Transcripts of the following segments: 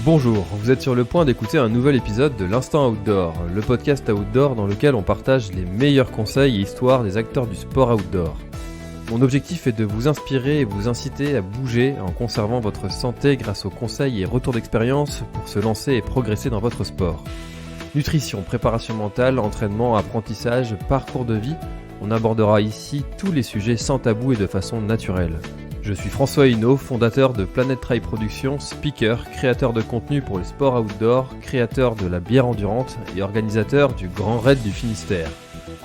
Bonjour, vous êtes sur le point d'écouter un nouvel épisode de l'Instant Outdoor, le podcast outdoor dans lequel on partage les meilleurs conseils et histoires des acteurs du sport outdoor. Mon objectif est de vous inspirer et vous inciter à bouger en conservant votre santé grâce aux conseils et retours d'expérience pour se lancer et progresser dans votre sport. Nutrition, préparation mentale, entraînement, apprentissage, parcours de vie, on abordera ici tous les sujets sans tabou et de façon naturelle. Je suis François Hinault, fondateur de Planet Trail Productions, speaker, créateur de contenu pour les sports outdoor, créateur de la bière endurante et organisateur du Grand Raid du Finistère.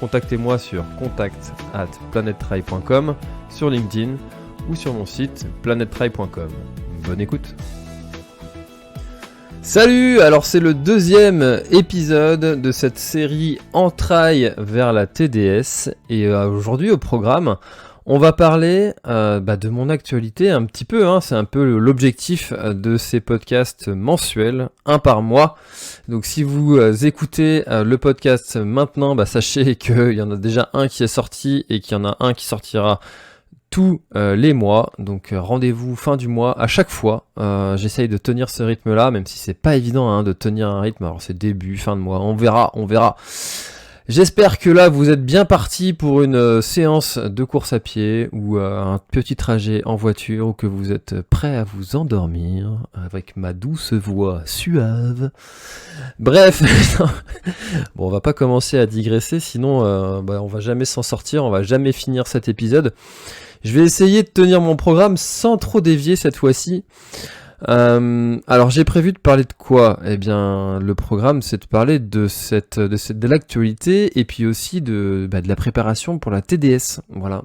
Contactez-moi sur contact@planettrail.com, sur LinkedIn ou sur mon site planettrail.com. Bonne écoute. Salut, alors c'est le deuxième épisode de cette série Entrailles vers la TDS et aujourd'hui au programme on va parler de mon actualité un petit peu, c'est un peu l'objectif de ces podcasts mensuels, un par mois. Donc si vous écoutez le podcast maintenant, sachez qu'il y en a déjà un qui est sorti et qu'il y en a un qui sortira tous les mois. Donc rendez-vous fin du mois à chaque fois. J'essaye de tenir ce rythme-là, même si c'est pas évident de tenir un rythme. Alors c'est début, fin de mois, on verra. J'espère que là vous êtes bien partis pour une séance de course à pied ou un petit trajet en voiture ou que vous êtes prêts à vous endormir avec ma douce voix suave. Bref, bon on va pas commencer à digresser sinon on va jamais s'en sortir, on va jamais finir cet épisode. Je vais essayer de tenir mon programme sans trop dévier cette fois-ci. Alors j'ai prévu de parler de quoi ? Eh bien le programme c'est de parler de l'actualité et puis aussi de la préparation pour la TDS. Voilà.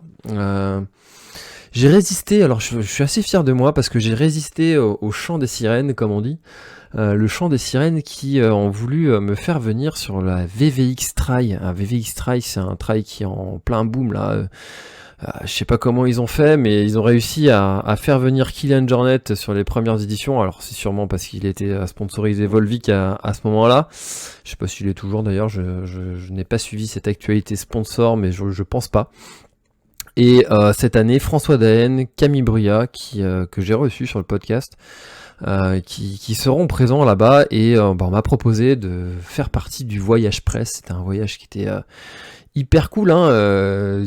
J'ai résisté, alors je suis assez fier de moi parce que j'ai résisté au chant des sirènes comme on dit. Le chant des sirènes qui ont voulu me faire venir sur la VVX Trail. VVX Trail c'est un trail qui est en plein boom là. Je sais pas comment ils ont fait, mais ils ont réussi à faire venir Kilian Jornet sur les premières éditions. Alors c'est sûrement parce qu'il était sponsorisé Volvic à ce moment-là. Je sais pas s'il est toujours d'ailleurs, je n'ai pas suivi cette actualité sponsor, mais je pense pas. Et cette année, François Daen, Camille Bruyat, que j'ai reçu sur le podcast, qui seront présents là-bas et on m'a proposé de faire partie du voyage presse. C'était un voyage qui était hyper cool,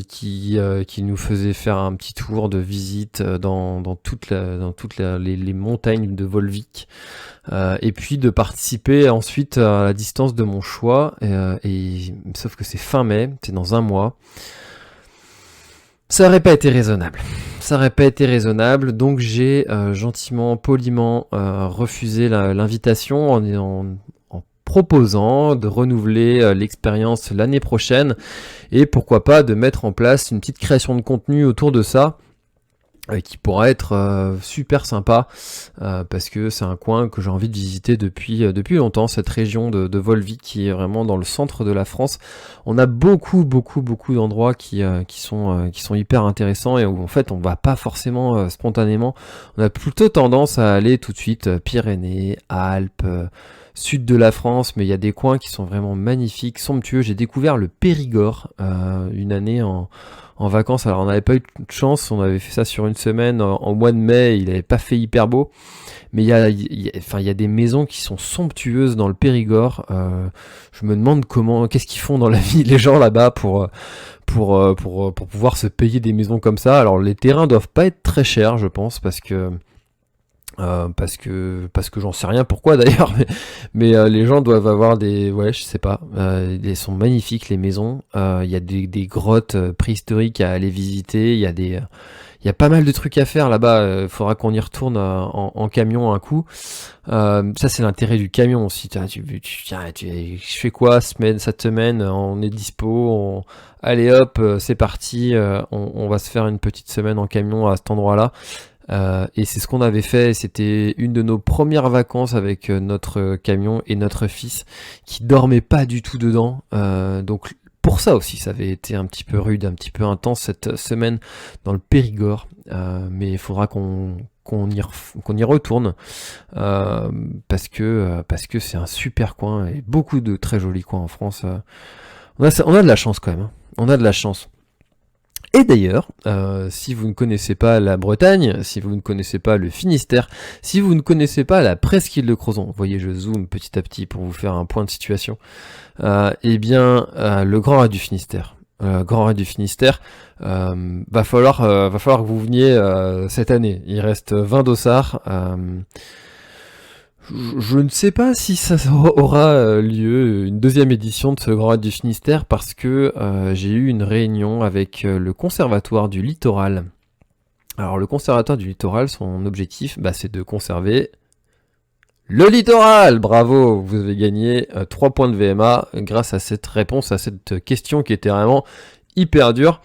qui nous faisait faire un petit tour de visite dans toutes les montagnes de Volvic, et puis de participer ensuite à la distance de mon choix, et sauf que c'est fin mai, c'est dans un mois. Ça aurait pas été raisonnable, donc j'ai gentiment, poliment refusé l'invitation en proposant de renouveler l'expérience l'année prochaine et pourquoi pas de mettre en place une petite création de contenu autour de ça qui pourra être super sympa parce que c'est un coin que j'ai envie de visiter depuis longtemps, cette région de Volvic qui est vraiment dans le centre de la France. On a beaucoup d'endroits qui sont hyper intéressants et où en fait on va pas forcément spontanément, on a plutôt tendance à aller tout de suite Pyrénées, Alpes, sud de la France, mais il y a des coins qui sont vraiment magnifiques, somptueux. J'ai découvert le Périgord une année en vacances. Alors on n'avait pas eu de chance, on avait fait ça sur une semaine en mois de mai, il n'avait pas fait hyper beau, mais il y a des maisons qui sont somptueuses dans le Périgord. Je me demande qu'est-ce qu'ils font dans la vie les gens là-bas pour pouvoir se payer des maisons comme ça. Alors les terrains doivent pas être très chers, je pense, parce que j'en sais rien pourquoi d'ailleurs, mais les gens doivent avoir je sais pas, ils sont magnifiques les maisons, il y a des grottes préhistoriques à aller visiter, il y a pas mal de trucs à faire là-bas, faudra qu'on y retourne en camion un coup. Ça c'est l'intérêt du camion aussi, je fais quoi cette semaine, on est dispo, allez hop, c'est parti, on va se faire une petite semaine en camion à cet endroit-là. Et c'est ce qu'on avait fait, c'était une de nos premières vacances avec notre camion et notre fils qui dormait pas du tout dedans, donc pour ça aussi ça avait été un petit peu rude, un petit peu intense cette semaine dans le Périgord, mais il faudra qu'on y retourne parce que c'est un super coin et beaucoup de très jolis coins en France. On a de la chance quand même, on a de la chance. Et d'ailleurs, si vous ne connaissez pas la Bretagne, si vous ne connaissez pas le Finistère, si vous ne connaissez pas la presqu'île de Crozon, vous voyez, je zoome petit à petit pour vous faire un point de situation, le Grand Raid du Finistère. Grand Raid du Finistère, va falloir que vous veniez cette année. Il reste 20 dossards. Je ne sais pas si ça aura lieu, une deuxième édition de ce Grand Raid du Finistère, parce que j'ai eu une réunion avec le Conservatoire du Littoral. Alors le Conservatoire du Littoral, son objectif, c'est de conserver le littoral. Bravo, vous avez gagné 3 points de VMA grâce à cette réponse, à cette question qui était vraiment hyper dure.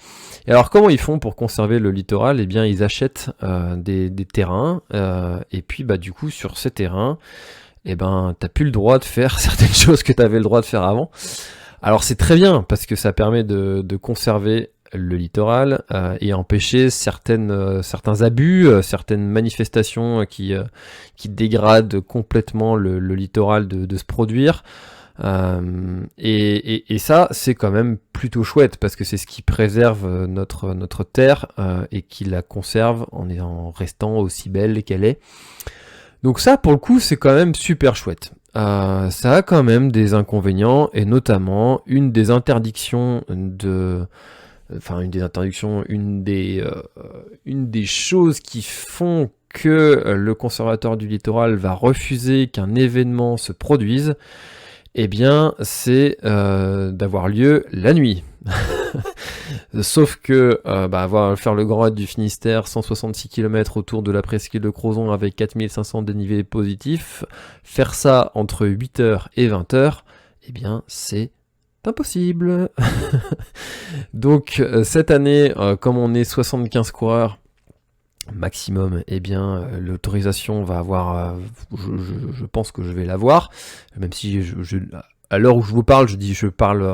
Et alors comment ils font pour conserver le littoral? Eh bien ils achètent des terrains et puis du coup sur ces terrains, t'as plus le droit de faire certaines choses que t'avais le droit de faire avant. Alors c'est très bien parce que ça permet de conserver le littoral et empêcher certains abus, certaines manifestations qui dégradent complètement le littoral de se produire. Et ça c'est quand même plutôt chouette parce que c'est ce qui préserve notre terre et qui la conserve en restant aussi belle qu'elle est. Donc ça pour le coup c'est quand même super chouette. Ça a quand même des inconvénients et notamment une des choses qui font que le conservateur du littoral va refuser qu'un événement se produise, eh bien, c'est d'avoir lieu la nuit. Sauf que faire le Grand Raid du Finistère, 166 km autour de la presqu'île de Crozon avec 4500 dénivelés positifs, faire ça entre 8h et 20h, eh bien, c'est impossible. Donc, cette année, comme on est 75 coureurs, maximum, eh bien l'autorisation va avoir, je pense que je vais l'avoir, même si à l'heure où je vous parle, je parle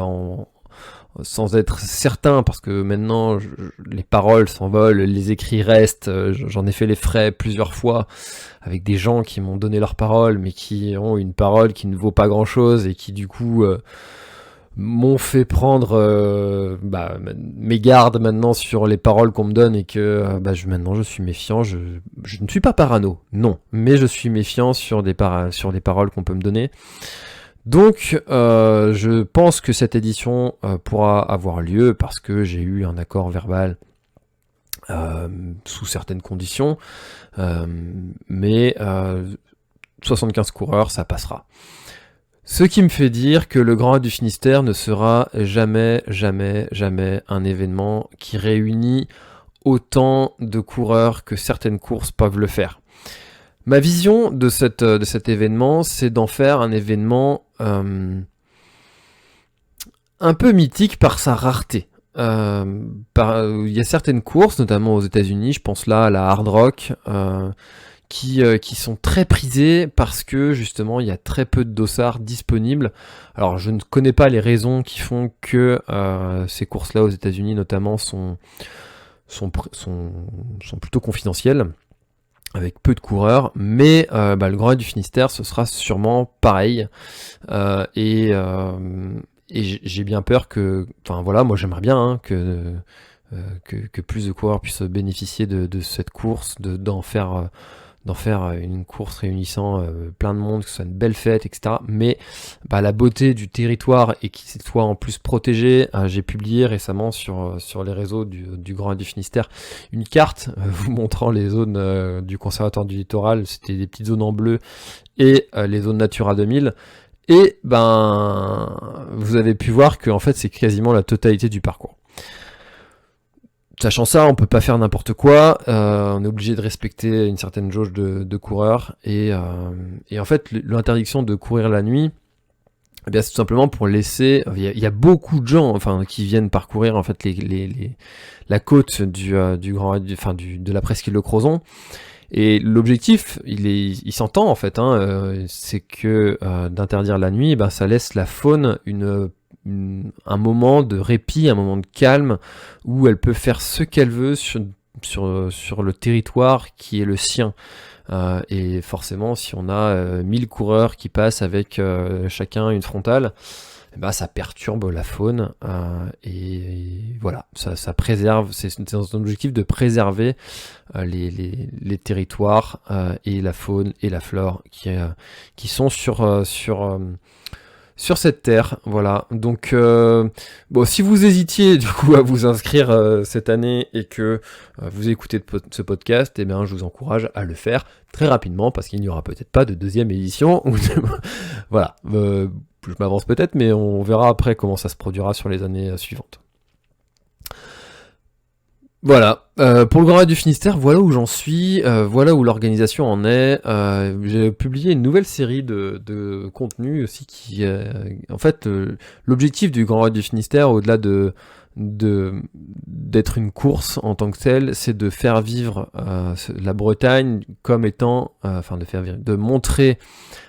sans être certain, parce que maintenant les paroles s'envolent, les écrits restent, j'en ai fait les frais plusieurs fois avec des gens qui m'ont donné leur parole, mais qui ont une parole qui ne vaut pas grand chose et qui du coup m'ont fait prendre mes gardes maintenant sur les paroles qu'on me donne et que maintenant je suis méfiant. Je ne suis pas parano, non, mais je suis méfiant sur des paroles qu'on peut me donner. Donc je pense que cette édition pourra avoir lieu parce que j'ai eu un accord verbal sous certaines conditions, mais 75 coureurs ça passera. Ce qui me fait dire que le Grand Raid du Finistère ne sera jamais un événement qui réunit autant de coureurs que certaines courses peuvent le faire. Ma vision de cet événement, c'est d'en faire un événement un peu mythique par sa rareté. Il y a certaines courses, notamment aux États-Unis, je pense là à la Hard Rock, qui sont très prisés parce que justement il y a très peu de dossards disponibles. Alors je ne connais pas les raisons qui font que ces courses-là aux États-Unis notamment sont plutôt confidentielles, avec peu de coureurs, mais le Grand Raid du Finistère ce sera sûrement pareil. Et j'ai bien peur que, moi j'aimerais bien que plus de coureurs puissent bénéficier de cette course, d'en faire une course réunissant plein de monde, que ce soit une belle fête, etc. Mais la beauté du territoire et qu'il soit en plus protégé, j'ai publié récemment sur les réseaux du Grand Raid du Finistère une carte vous montrant les zones du Conservatoire du Littoral. C'était des petites zones en bleu et les zones Natura 2000. Et vous avez pu voir que en fait c'est quasiment la totalité du parcours. Sachant ça, on peut pas faire n'importe quoi, on est obligé de respecter une certaine jauge de coureurs, et en fait l'interdiction de courir la nuit, c'est tout simplement pour laisser, il y a beaucoup de gens qui viennent parcourir en fait la côte du Grand Raid, de la presqu'île de Crozon, et l'objectif il s'entend en fait, c'est que d'interdire la nuit, ça laisse la faune un moment de répit, un moment de calme où elle peut faire ce qu'elle veut sur le territoire qui est le sien. Et forcément, si on a 1000 coureurs qui passent avec chacun une frontale, ça perturbe la faune et voilà, ça préserve, c'est dans un objectif de préserver les territoires et la faune et la flore qui sont sur cette terre, voilà. Donc, si vous hésitiez du coup à vous inscrire cette année et que vous écoutez ce podcast, eh bien, je vous encourage à le faire très rapidement parce qu'il n'y aura peut-être pas de deuxième édition. Voilà, je m'avance peut-être, mais on verra après comment ça se produira sur les années suivantes. Voilà, pour le Grand Raid du Finistère, voilà où j'en suis, voilà où l'organisation en est. J'ai publié une nouvelle série de contenus aussi qui... en fait, l'objectif du Grand Raid du Finistère, au-delà d'être une course en tant que telle, c'est de faire vivre la Bretagne comme étant... de montrer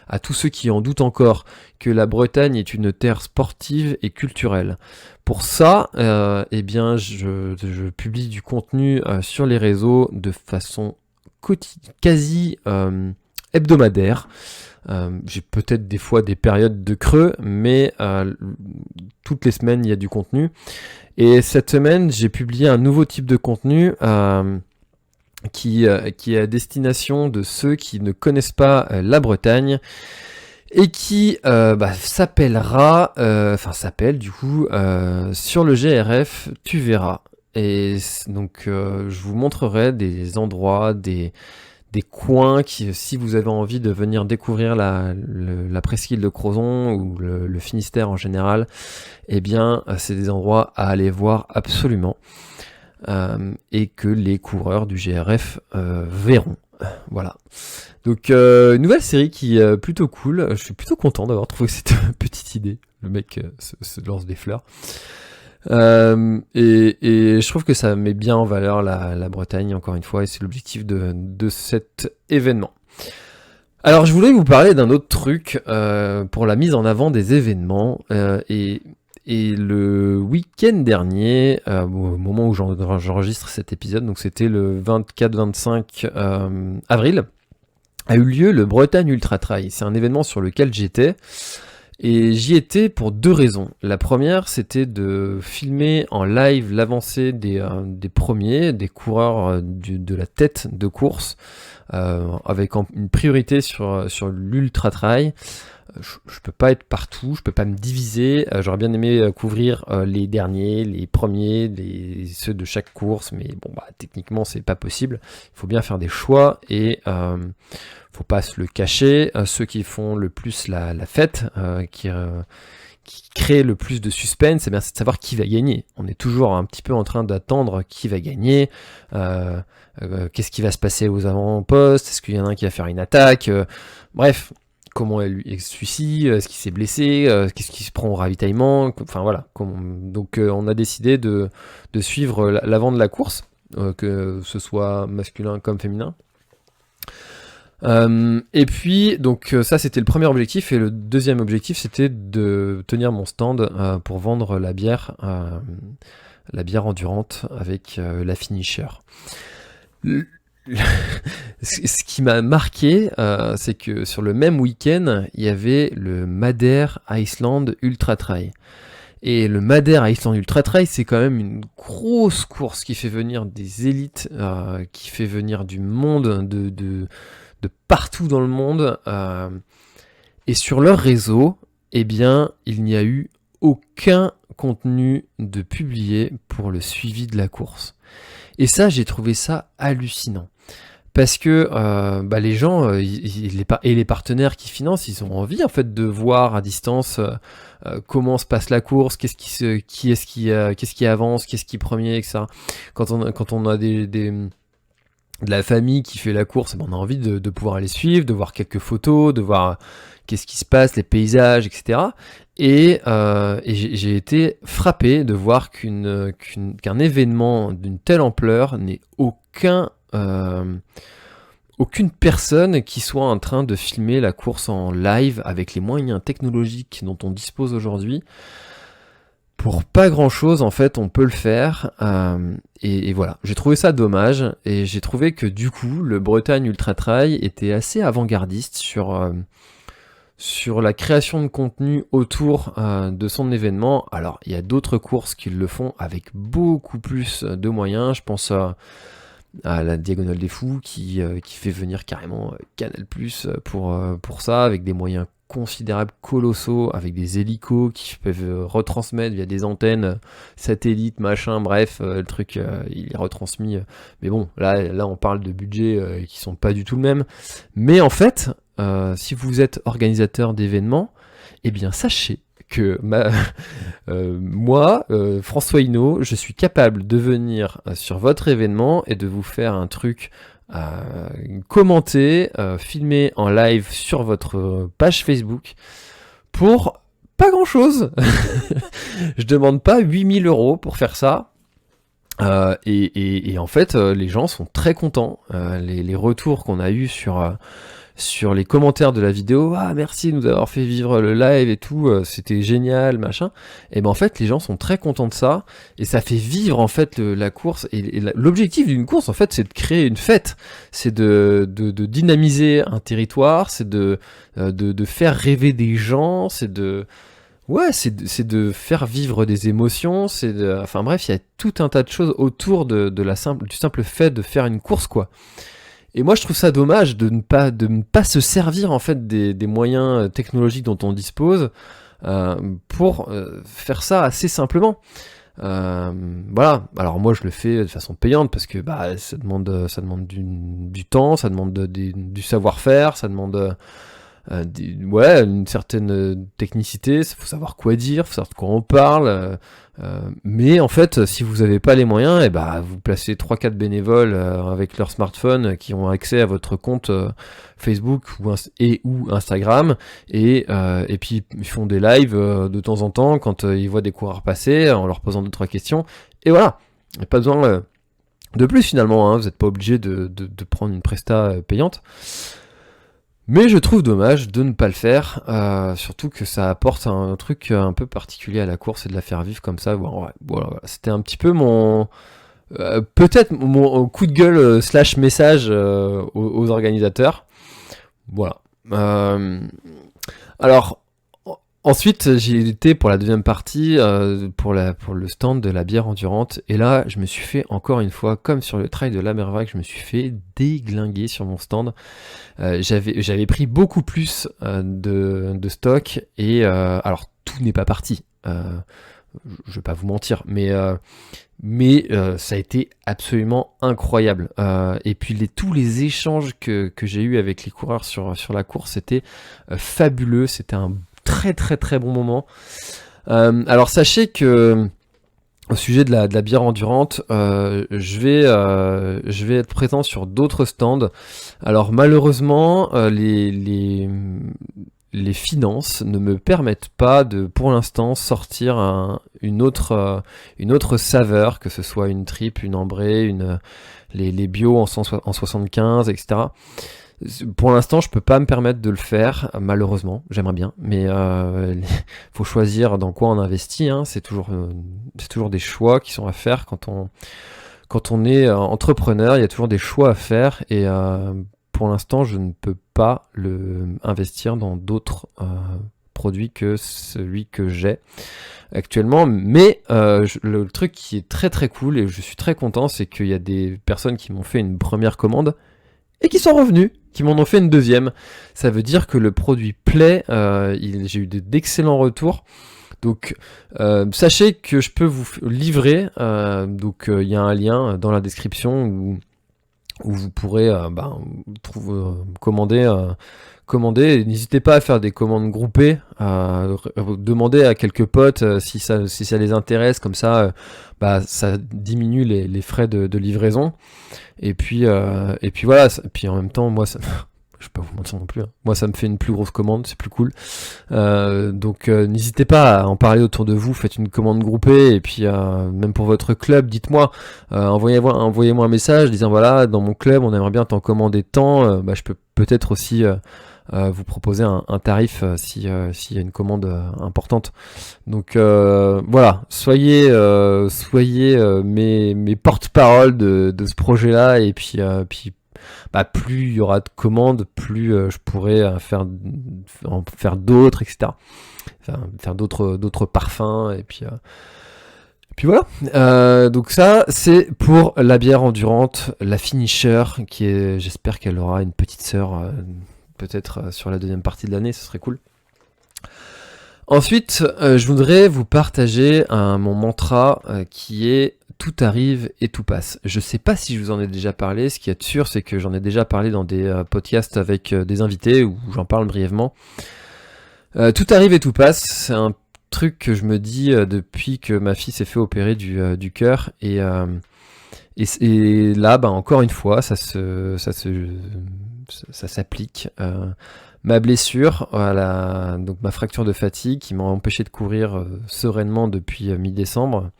à tous ceux qui en doutent encore que la Bretagne est une terre sportive et culturelle. Pour ça, je publie du contenu sur les réseaux de façon quasi hebdomadaire. J'ai peut-être des fois des périodes de creux, mais toutes les semaines il y a du contenu. Et cette semaine, j'ai publié un nouveau type de contenu qui est à destination de ceux qui ne connaissent pas la Bretagne et qui s'appelle du coup sur le GRF tu verras. Et donc je vous montrerai des endroits, des coins qui, si vous avez envie de venir découvrir la presqu'île de Crozon ou le Finistère en général, eh bien c'est des endroits à aller voir absolument. Et que les coureurs du GRF verront. Voilà. Donc nouvelle série qui est plutôt cool. Je suis plutôt content d'avoir trouvé cette petite idée. Le mec se lance des fleurs. Et je trouve que ça met bien en valeur la Bretagne, encore une fois, et c'est l'objectif de cet événement. Alors je voulais vous parler d'un autre truc pour la mise en avant des événements et le week-end dernier, au moment où j'enregistre cet épisode, donc c'était le 24-25 avril, a eu lieu le Bretagne Ultra Trail. C'est un événement sur lequel j'étais, et j'y étais pour deux raisons. La première, c'était de filmer en live l'avancée des premiers, des coureurs de la tête de course, avec une priorité sur l'Ultra Trail. Je peux pas être partout, je peux pas me diviser. J'aurais bien aimé couvrir les derniers, les premiers, ceux de chaque course, mais techniquement c'est pas possible. Il faut bien faire des choix et faut pas se le cacher. Ceux qui font le plus la fête, qui créent le plus de suspense, c'est de savoir qui va gagner. On est toujours un petit peu en train d'attendre qui va gagner. Qu'est-ce qui va se passer aux avant-postes? Est-ce qu'il y en a un qui va faire une attaque? Bref. Comment celui-ci, est-ce qu'il s'est blessé, qu'est-ce qui se prend au ravitaillement, enfin voilà. Donc on a décidé de suivre l'avant de la course, que ce soit masculin comme féminin. Et puis donc ça c'était le premier objectif, et le deuxième objectif c'était de tenir mon stand pour vendre la bière endurante avec la finisher. Ce qui m'a marqué, c'est que sur le même week-end, il y avait le Madère Iceland Ultra Trail. Et le Madère Iceland Ultra Trail, c'est quand même une grosse course qui fait venir des élites, qui fait venir du monde, de partout dans le monde. Et sur leur réseau, eh bien, il n'y a eu aucun contenu de publié pour le suivi de la course. Et ça, j'ai trouvé ça hallucinant. Parce que les gens et les partenaires qui financent, ils ont envie en fait de voir à distance comment se passe la course, qu'est-ce qui avance, qu'est-ce qui est premier, etc. Quand on a de la famille qui fait la course, on a envie de pouvoir aller suivre, de voir quelques photos, de voir qu'est-ce qui se passe, les paysages, etc. Et j'ai été frappé de voir qu'un événement d'une telle ampleur n'ait aucune personne qui soit en train de filmer la course en live avec les moyens technologiques dont on dispose aujourd'hui. Pour pas grand chose, en fait, on peut le faire. Et voilà, j'ai trouvé ça dommage. Et j'ai trouvé que du coup, le Bretagne Ultra Trail était assez avant-gardiste sur sur la création de contenu autour de son événement. Alors, il y a d'autres courses qui le font avec beaucoup plus de moyens. Je pense à la Diagonale des Fous qui fait venir carrément Canal+ pour ça, avec des moyens considérables, colossaux, avec des hélicos qui peuvent retransmettre via des antennes satellites, machin, bref, le truc il est retransmis. Mais bon, là on parle de budgets qui sont pas du tout le même. Mais en fait, si vous êtes organisateur d'événements, eh bien sachez que moi, François Hinault, je suis capable de venir sur votre événement et de vous faire un truc commenté, filmé en live sur votre page Facebook pour pas grand chose. Je demande pas 8000 € pour faire ça. Et en fait, les gens sont très contents. Les retours qu'on a eu sur les commentaires de la vidéo, ah merci de nous avoir fait vivre le live et tout, c'était génial, machin. Et ben en fait les gens sont très contents de ça et ça fait vivre en fait la course et l'objectif d'une course en fait c'est de créer une fête, c'est de dynamiser un territoire, c'est de faire rêver des gens, c'est de faire vivre des émotions, enfin bref, il y a tout un tas de choses autour du simple fait de faire une course quoi. Et moi, je trouve ça dommage de ne pas se servir en fait des moyens technologiques dont on dispose pour faire ça assez simplement. Voilà. Alors moi, je le fais de façon payante parce que ça demande du temps, ça demande du savoir-faire, ça demande une certaine technicité. Il faut savoir quoi dire, faut savoir de quoi on parle. Mais en fait, si vous n'avez pas les moyens, vous placez 3-4 bénévoles avec leur smartphone qui ont accès à votre compte Facebook ou Instagram et puis ils font des lives de temps en temps quand ils voient des coureurs passer en leur posant 2-3 questions et voilà, il n'y a pas besoin de plus finalement, hein. Vous n'êtes pas obligé de prendre une presta payante. Mais je trouve dommage de ne pas le faire, surtout que ça apporte un truc un peu particulier à la course et de la faire vivre comme ça. Bon, ouais, voilà. C'était un petit peu mon peut-être mon coup de gueule / message aux organisateurs. Voilà. Alors ensuite j'ai été pour la deuxième partie pour le stand de la bière endurante et là je me suis fait encore une fois comme sur le trail de la Mervac, je me suis fait déglinguer sur mon stand. J'avais pris beaucoup plus de stock et alors tout n'est pas parti. Je vais pas vous mentir, mais ça a été absolument incroyable. Et puis tous les échanges que j'ai eu avec les coureurs sur la course, c'était fabuleux. C'était un très très très bon moment. Alors sachez que au sujet de la bière endurante, je vais être présent sur d'autres stands. Alors malheureusement, les finances ne me permettent pas de, pour l'instant, sortir une autre saveur, que ce soit une triple, une ambrée, les bio en 75, etc. Pour l'instant, je peux pas me permettre de le faire, malheureusement. J'aimerais bien, mais faut choisir dans quoi on investit. Hein. C'est toujours des choix qui sont à faire quand on est entrepreneur. Il y a toujours des choix à faire et pour l'instant, je ne peux pas investir dans d'autres produits que celui que j'ai actuellement. Mais le truc qui est très très cool et je suis très content, c'est qu'il y a des personnes qui m'ont fait une première commande et qui sont revenus, qui m'en ont fait une deuxième. Ça veut dire que le produit plaît, j'ai eu d'excellents retours. Donc sachez que je peux vous livrer, donc il y a un lien dans la description où vous pourrez commander. N'hésitez pas à faire des commandes groupées, demandez à quelques potes si ça les intéresse, comme ça ça diminue les frais de livraison. Et puis voilà, et puis en même temps moi ça je vais pas vous mentir non plus, hein. Moi ça me fait une plus grosse commande, c'est plus cool. Donc n'hésitez pas à en parler autour de vous, faites une commande groupée et puis même pour votre club, dites-moi, envoyez-moi un message disant voilà, dans mon club on aimerait bien t'en commander tant, je peux peut-être aussi vous proposer un tarif s'il y a une commande importante. Donc voilà, soyez mes porte-parole de ce projet-là et puis plus il y aura de commandes, plus je pourrai en faire d'autres, etc. Enfin, faire d'autres parfums, et puis voilà. Donc ça, c'est pour la bière endurante, la Finisher, j'espère qu'elle aura une petite sœur, peut-être sur la deuxième partie de l'année, ce serait cool. Ensuite, je voudrais vous partager mon mantra qui est « Tout arrive et tout passe ». Je sais pas si je vous en ai déjà parlé, ce qui est sûr, c'est que j'en ai déjà parlé dans des podcasts avec des invités, où j'en parle brièvement. Tout arrive et tout passe, c'est un truc que je me dis depuis que ma fille s'est fait opérer du cœur, et là, encore une fois, ça s'applique. Ma blessure, donc ma fracture de fatigue qui m'a empêché de courir sereinement depuis mi-décembre,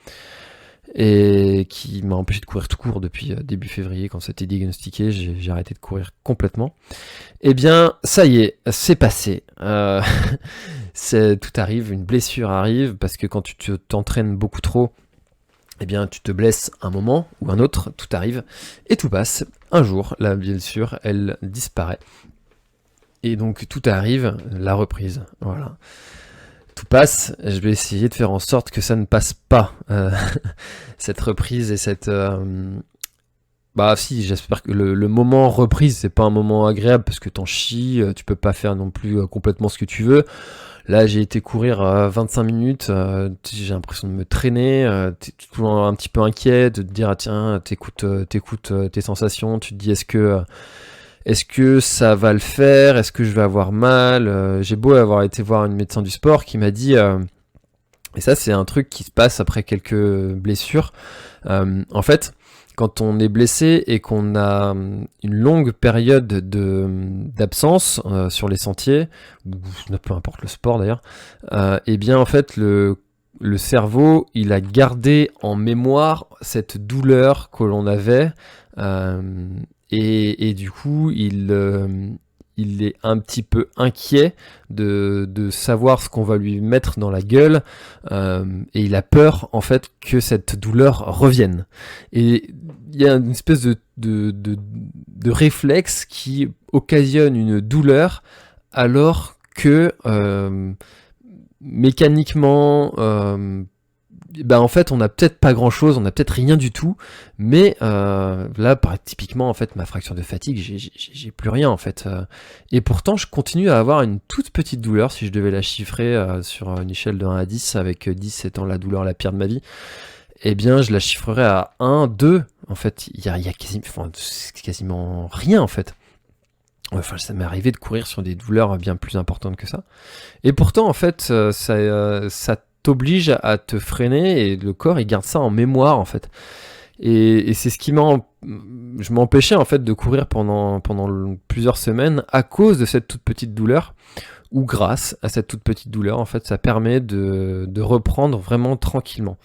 et qui m'a empêché de courir tout court depuis début février quand c'était diagnostiqué, j'ai arrêté de courir complètement. Eh bien, ça y est, c'est passé. Tout arrive, une blessure arrive, parce que quand tu t'entraînes beaucoup trop, eh bien, tu te blesses un moment ou un autre, tout arrive et tout passe. Un jour, la blessure, elle disparaît. Et donc tout arrive, la reprise, voilà. Tout passe, je vais essayer de faire en sorte que ça ne passe pas, cette reprise et cette... si, j'espère que le moment reprise, c'est pas un moment agréable, parce que t'en chies, tu peux pas faire non plus complètement ce que tu veux. Là, j'ai été courir 25 minutes, j'ai l'impression de me traîner, t'es toujours un petit peu inquiet, de te dire, tiens, t'écoutes tes sensations, tu te dis, est-ce que ça va le faire? Est-ce que je vais avoir mal? J'ai beau avoir été voir une médecin du sport qui m'a dit, et ça c'est un truc qui se passe après quelques blessures, en fait, quand on est blessé et qu'on a une longue période d'absence sur les sentiers, ou peu importe le sport d'ailleurs, et bien en fait le cerveau, il a gardé en mémoire cette douleur que l'on avait, et du coup, il est un petit peu inquiet de savoir ce qu'on va lui mettre dans la gueule, et il a peur en fait que cette douleur revienne. Et il y a une espèce de réflexe qui occasionne une douleur, alors que mécaniquement, en fait on n'a peut-être pas grand chose, on n'a peut-être rien du tout, mais là typiquement en fait ma fracture de fatigue, j'ai plus rien en fait, et pourtant je continue à avoir une toute petite douleur. Si je devais la chiffrer sur une échelle de 1 à 10, avec 10 étant la douleur la pire de ma vie, eh bien je la chiffrerais à 1, 2, en fait il y a quasiment rien en fait. Enfin, ça m'est arrivé de courir sur des douleurs bien plus importantes que ça, et pourtant en fait ça t'oblige à te freiner, et le corps il garde ça en mémoire en fait, et c'est ce qui je m'empêchais en fait de courir pendant plusieurs semaines à cause de cette toute petite douleur, ou grâce à cette toute petite douleur en fait ça permet de reprendre vraiment tranquillement.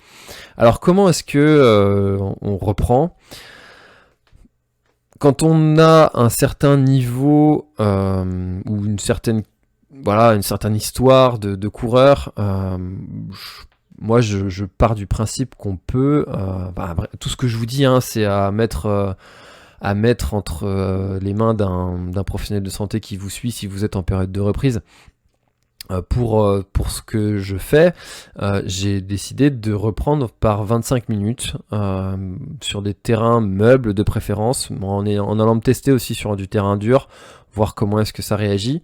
Alors comment est-ce que on reprend? Quand on a un certain niveau, ou une certaine histoire de coureur, moi je pars du principe qu'on peut, tout ce que je vous dis, c'est à mettre entre les mains d'un professionnel de santé qui vous suit si vous êtes en période de reprise. Pour ce que je fais, j'ai décidé de reprendre par 25 minutes sur des terrains meubles de préférence, en allant me tester aussi sur du terrain dur, voir comment est-ce que ça réagit,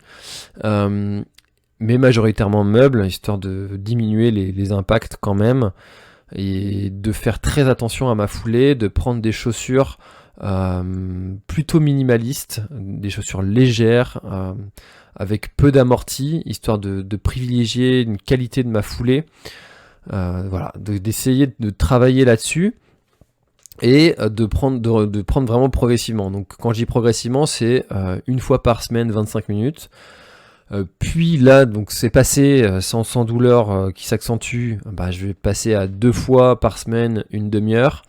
mais majoritairement meubles, histoire de diminuer les impacts quand même, et de faire très attention à ma foulée, de prendre des chaussures plutôt minimalistes, des chaussures légères, avec peu d'amorti, histoire de privilégier une qualité de ma foulée, d'essayer de travailler là-dessus, et de prendre vraiment progressivement. Donc quand je dis progressivement, c'est une fois par semaine 25 minutes, puis là donc c'est passé sans douleur qui s'accentue, je vais passer à 2 fois par semaine une demi-heure,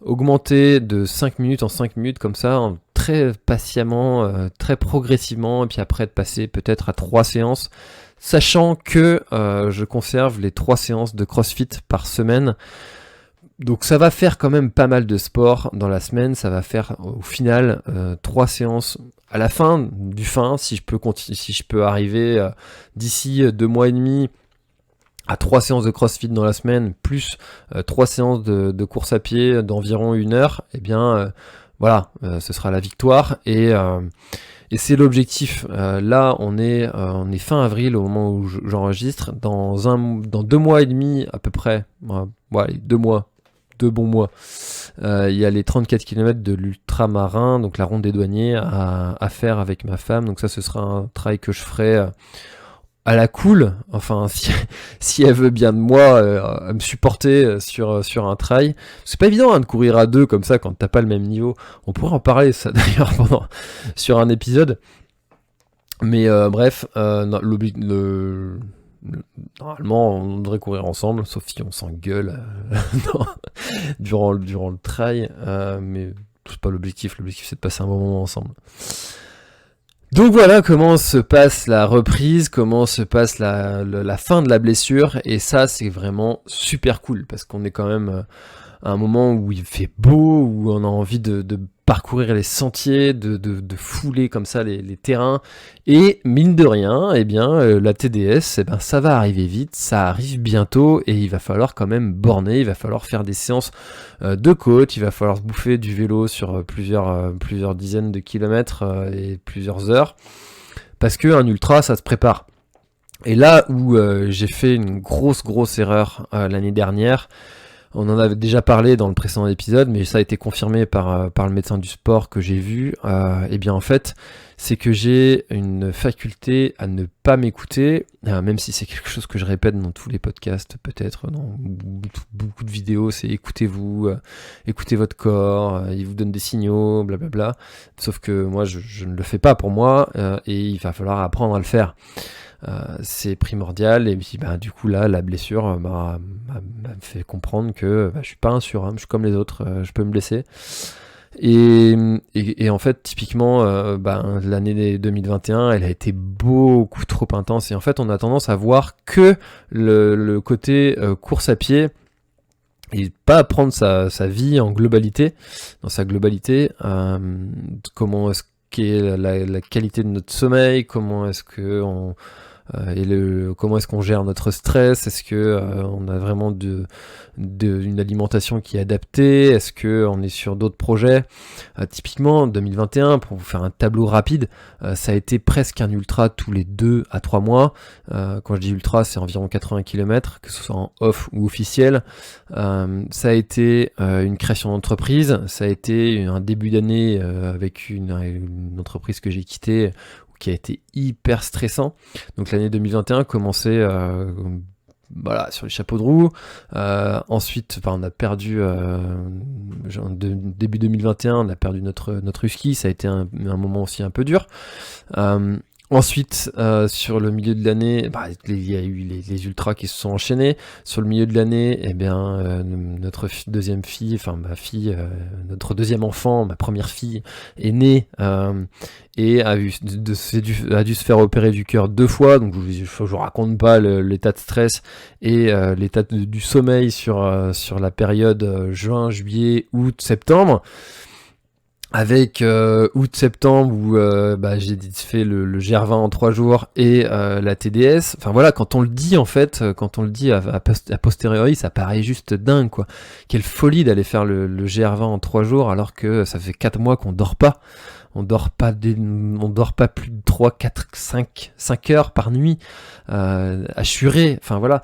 augmenter de 5 minutes en 5 minutes comme ça, très patiemment, très progressivement, et puis après de passer peut-être à 3 séances, sachant que je conserve les 3 séances de CrossFit par semaine, Donc ça va faire quand même pas mal de sport dans la semaine, ça va faire au final 3 séances à la fin si je peux arriver d'ici 2 mois et demi à 3 séances de CrossFit dans la semaine, plus 3 séances de course à pied d'environ 1 heure, et bien voilà, ce sera la victoire, et c'est l'objectif. Là, on est fin avril au moment où j'enregistre. Dans 2 mois et demi à peu près, ouais, 2 mois, 2 bons mois, il y a les 34 km de l'ultramarin, donc la ronde des douaniers, à faire avec ma femme. Donc ça, ce sera un travail que je ferai à la cool, enfin si elle veut bien de moi, à me supporter sur un trail. C'est pas évident de courir à deux comme ça quand t'as pas le même niveau. On pourrait en parler ça d'ailleurs sur un épisode. Mais bref, normalement on devrait courir ensemble, sauf si on s'engueule durant le trail. Mais c'est pas l'objectif. L'objectif c'est de passer un bon moment ensemble. Donc voilà comment se passe la reprise, comment se passe la fin de la blessure, et ça c'est vraiment super cool parce qu'on est quand même à un moment où il fait beau, où on a envie de parcourir les sentiers, de fouler comme ça les terrains, et mine de rien, eh bien la TDS, eh ben, ça va arriver vite, ça arrive bientôt, et il va falloir quand même borner, il va falloir faire des séances de côte, il va falloir se bouffer du vélo sur plusieurs dizaines de kilomètres et plusieurs heures, parce qu'un ultra ça se prépare. Et là où j'ai fait une grosse erreur l'année dernière, on en avait déjà parlé dans le précédent épisode, mais ça a été confirmé par le médecin du sport que j'ai vu. Et bien en fait, c'est que j'ai une faculté à ne pas m'écouter, même si c'est quelque chose que je répète dans tous les podcasts, peut-être dans beaucoup de vidéos, c'est écoutez-vous, écoutez votre corps, il vous donne des signaux, blablabla. Sauf que moi, je ne le fais pas pour moi, et il va falloir apprendre à le faire. C'est primordial, et puis du coup là la blessure m'a fait comprendre que je suis pas un surhomme, je suis comme les autres, je peux me blesser, et en fait typiquement l'année 2021 elle a été beaucoup trop intense, et en fait on a tendance à voir que le côté course à pied et pas à prendre sa vie en globalité, dans sa globalité, comment est-ce qu'est la qualité de notre sommeil, comment est-ce que comment est-ce qu'on gère notre stress, est-ce que on a vraiment une alimentation qui est adaptée, est-ce que on est sur d'autres projets. Typiquement 2021, pour vous faire un tableau rapide, ça a été presque un ultra tous les 2 à 3 mois. Quand je dis ultra, c'est environ 80 km, que ce soit en off ou officiel. Ça a été une création d'entreprise, ça a été un début d'année avec une entreprise que j'ai quittée, qui a été hyper stressant. Donc l'année 2021 commençait sur les chapeaux de roue. Ensuite, on a perdu début 2021, on a perdu notre husky. Ça a été un moment aussi un peu dur. Ensuite, sur le milieu de l'année, il y a eu les ultras qui se sont enchaînés. Sur le milieu de l'année, notre deuxième fille, ma fille, notre deuxième enfant, ma première fille, est née et a dû se faire opérer du cœur 2 fois. Donc je vous raconte pas l'état de stress et l'état du sommeil sur la période juin, juillet, août, septembre. Avec août-septembre où j'ai fait le GR20 en 3 jours et la TDS. Enfin voilà, quand on le dit en fait, quand on le dit à posteriori, ça paraît juste dingue quoi. Quelle folie d'aller faire le GR20 en 3 jours alors que ça fait 4 mois qu'on dort pas. On dort pas plus de 3, 4, 5 heures par nuit, assuré. Enfin voilà,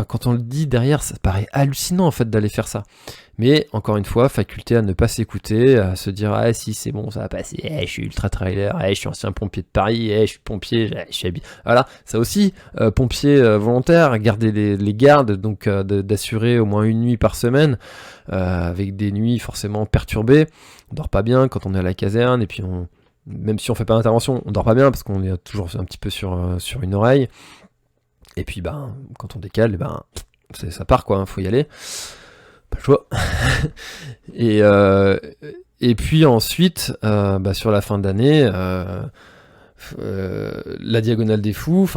quand on le dit derrière, ça paraît hallucinant en fait d'aller faire ça. Mais encore une fois, faculté à ne pas s'écouter, à se dire ah si c'est bon, ça va passer, je suis ultra trailer, je suis ancien pompier de Paris, je suis pompier, je suis habillé. Voilà, ça aussi, pompier volontaire, garder les gardes, donc d'assurer au moins une nuit par semaine, avec des nuits forcément perturbées. On dort pas bien quand on est à la caserne, et puis même si on fait pas d'intervention, on dort pas bien parce qu'on est toujours un petit peu sur une oreille. Et puis quand on décale, ça part quoi, faut y aller. Pas le choix. Et puis ensuite, sur la fin d'année, la Diagonale des Fous,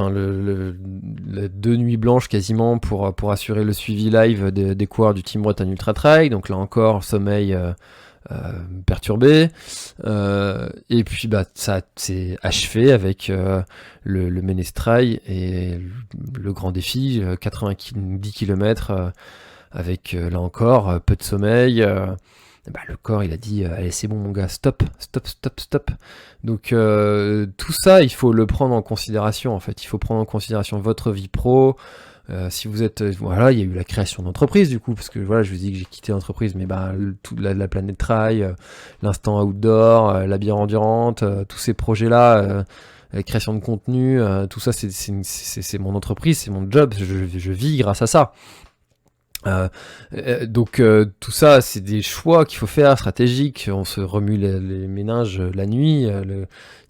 2 nuits blanches quasiment pour assurer le suivi live des coureurs du Team Bretagne Ultra Trail. Donc là encore, sommeil perturbé. Et puis ça s'est achevé avec le Ménestrail et le grand défi, 90 km avec là encore peu de sommeil. Le corps il a dit allez c'est bon mon gars, stop. Donc tout ça il faut le prendre en considération en fait. Il faut prendre en considération votre vie pro. Si vous êtes, voilà, il y a eu la création d'entreprise du coup, parce que voilà, je vous dis que j'ai quitté l'entreprise, mais toute la planète trail, l'instant outdoor, la bière endurante, tous ces projets-là, la création de contenu, tout ça, c'est mon entreprise, c'est mon job, je vis grâce à ça. Donc tout ça, c'est des choix qu'il faut faire, stratégiques. On se remue les méninges la nuit. Il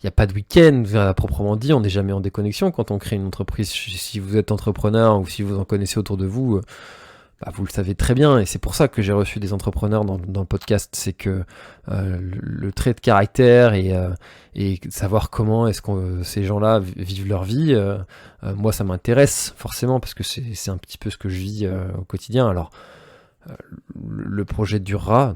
n'y a pas de week-end à proprement dit. On n'est jamais en déconnexion quand on crée une entreprise. Si vous êtes entrepreneur ou si vous en connaissez autour de vous, vous le savez très bien. Et c'est pour ça que j'ai reçu des entrepreneurs dans le podcast. C'est que le trait de caractère et savoir comment est-ce que ces gens-là vivent leur vie, moi ça m'intéresse forcément parce que c'est un petit peu ce que je vis au quotidien. Alors le projet durera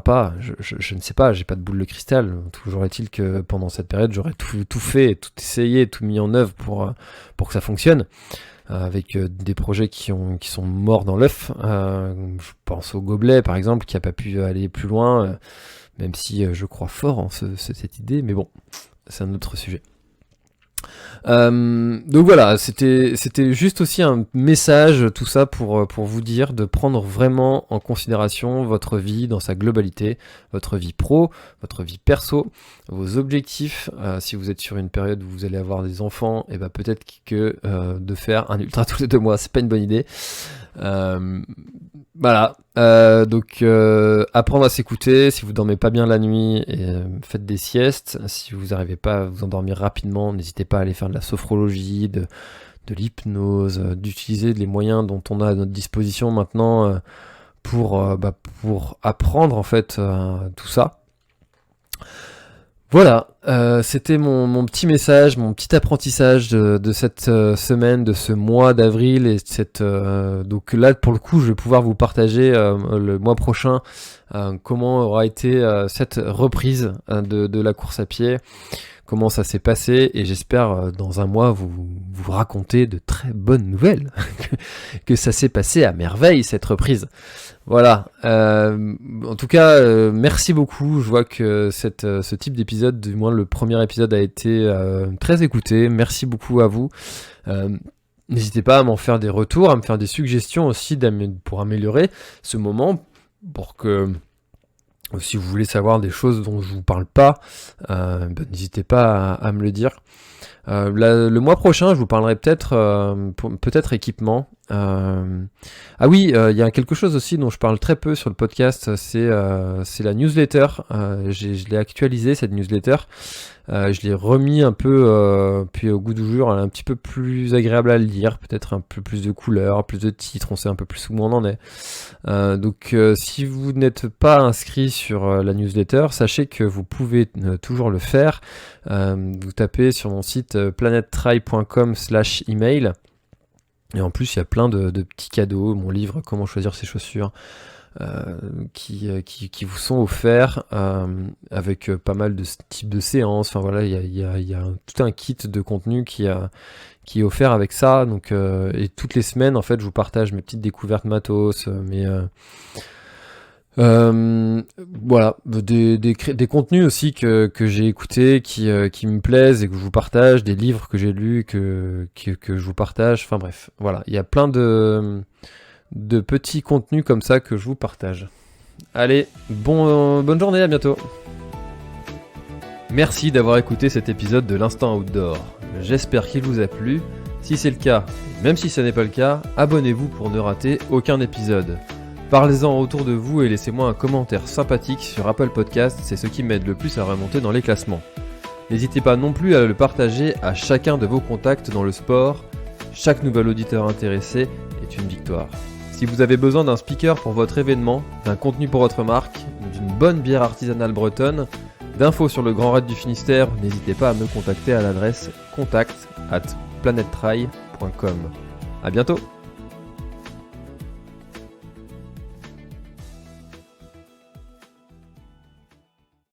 pas, je ne sais pas, j'ai pas de boule de cristal. Toujours est-il que pendant cette période j'aurais tout fait, tout essayé, tout mis en œuvre pour que ça fonctionne. Avec des projets qui sont morts dans l'œuf. Je pense au Gobelet par exemple qui a pas pu aller plus loin, même si je crois fort en cette idée, mais bon, c'est un autre sujet. Donc voilà, c'était juste aussi un message, tout ça pour vous dire de prendre vraiment en considération votre vie dans sa globalité, votre vie pro, votre vie perso, vos objectifs. Si vous êtes sur une période où vous allez avoir des enfants, et peut-être que de faire un ultra tous les 2 mois, c'est pas une bonne idée. Voilà, donc apprendre à s'écouter. Si vous dormez pas bien la nuit, faites des siestes. Si vous n'arrivez pas à vous endormir rapidement, n'hésitez pas à aller faire de la sophrologie, de l'hypnose, d'utiliser les moyens dont on a à notre disposition maintenant pour apprendre en fait tout ça. Voilà, c'était mon petit message, mon petit apprentissage de cette semaine, de ce mois d'avril et donc là pour le coup je vais pouvoir vous partager le mois prochain comment aura été cette reprise de la course à pied, comment ça s'est passé et j'espère dans un mois vous raconter de très bonnes nouvelles, que ça s'est passé à merveille cette reprise. Voilà, en tout cas, merci beaucoup. Je vois que ce type d'épisode, du moins le premier épisode, a été très écouté. Merci beaucoup à vous. N'hésitez pas à m'en faire des retours, à me faire des suggestions aussi pour améliorer ce moment, pour que si vous voulez savoir des choses dont je vous parle pas, n'hésitez pas à me le dire. Le mois prochain, je vous parlerai peut-être équipement. Ah oui, il y a quelque chose aussi dont je parle très peu sur le podcast, c'est la newsletter. Je l'ai actualisée cette newsletter. Je l'ai remis un peu puis au goût du jour, elle est un petit peu plus agréable à lire, peut-être un peu plus de couleurs, plus de titres, on sait un peu plus où on en est. Donc si vous n'êtes pas inscrit sur la newsletter, sachez que vous pouvez toujours le faire. Vous tapez sur mon site planettrail.com/email et en plus il y a plein de petits cadeaux, mon livre Comment choisir ses chaussures qui vous sont offerts avec pas mal de types de séances. Enfin voilà, il y a tout un kit de contenu qui est offert avec ça. Donc et toutes les semaines en fait je vous partage mes petites découvertes matos, voilà, des contenus aussi que j'ai écoutés, qui me plaisent et que je vous partage, des livres que j'ai lus que je vous partage. Enfin bref, voilà, il y a plein de petits contenus comme ça que je vous partage. Allez, bonne journée, à bientôt. Merci d'avoir écouté cet épisode de l'Instant Outdoor. J'espère qu'il vous a plu. Si c'est le cas, même si ce n'est pas le cas, abonnez-vous pour ne rater aucun épisode. Parlez-en autour de vous et laissez-moi un commentaire sympathique sur Apple Podcast, c'est ce qui m'aide le plus à remonter dans les classements. N'hésitez pas non plus à le partager à chacun de vos contacts dans le sport. Chaque nouvel auditeur intéressé est une victoire. Si vous avez besoin d'un speaker pour votre événement, d'un contenu pour votre marque, d'une bonne bière artisanale bretonne, d'infos sur le Grand Raid du Finistère, n'hésitez pas à me contacter à l'adresse contact@planettrail.com. À bientôt.